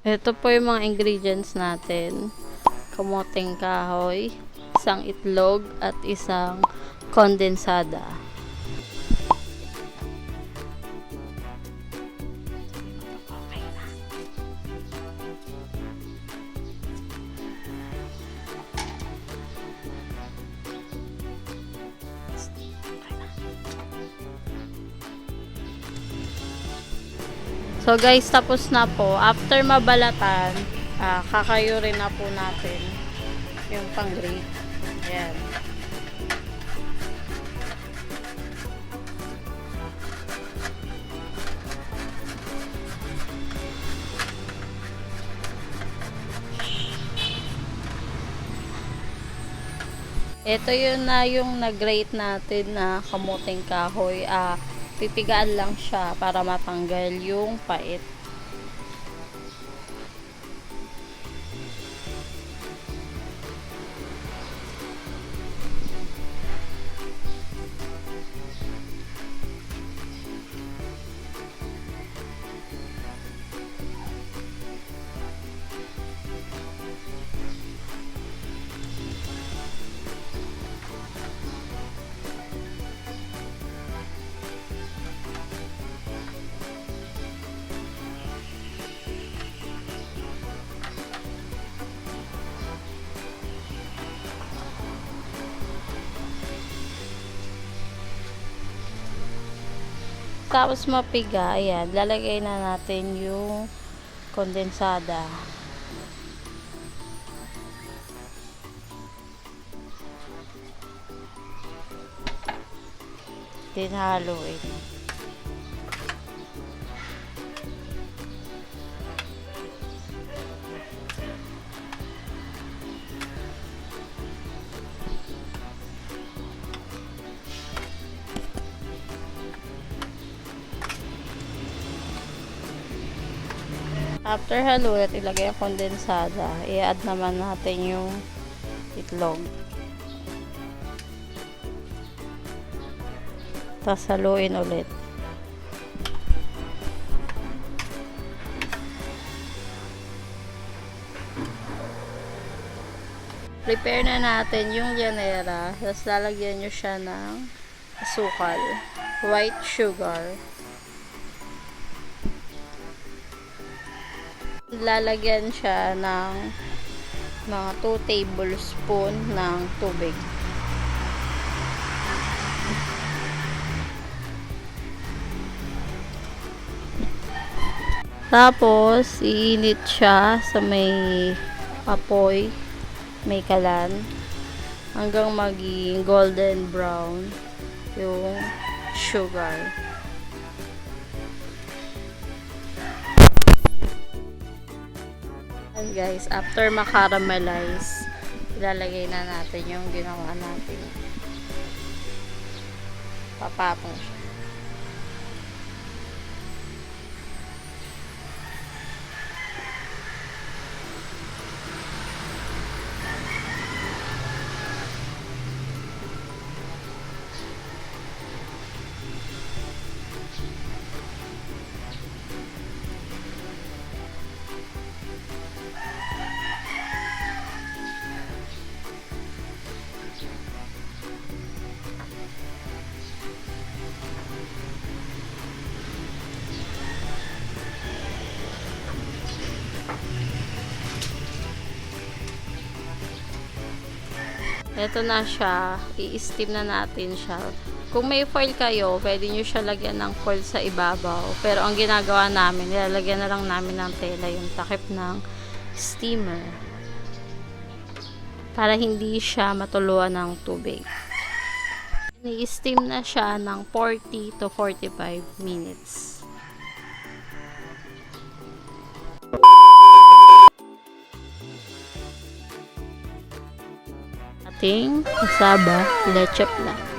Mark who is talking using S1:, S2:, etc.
S1: Ito po yung mga ingredients natin. Kamoteng kahoy, isang itlog, at isang kondensada. So guys, tapos na po. After mabalatan, kakayurin na po natin yung pang-grate. Ayan. Ito yun na yung nag-grate natin na kamoteng kahoy. Pipigaan lang siya para matanggal yung pait. Tapos mapiga, ayan, lalagay na natin yung kondensada. Haluin. After haluin at ilagay ang kondensada, i-add naman natin yung itlog. Tapos haluin ulit. Prepare na natin yung llanera. Tapos lalagyan nyo siya ng asukal, white sugar. Lalagyan siya ng mga 2 tablespoon ng tubig. Tapos, iinit siya sa may apoy, may kalan, hanggang maging golden brown yung sugar. And guys, after makaramelize, ilalagay na natin yung ginawa natin. Papatong siya. Ito na siya. I-steam na natin siya. Kung may foil kayo, pwede nyo siya lagyan ng foil sa ibabaw. Pero ang ginagawa namin, nilalagyan na lang namin ng tela yung takip ng steamer. Para hindi siya matuluan ng tubig. I-steam na siya ng 40 to 45 minutes. Ating Cassava Leche Flan.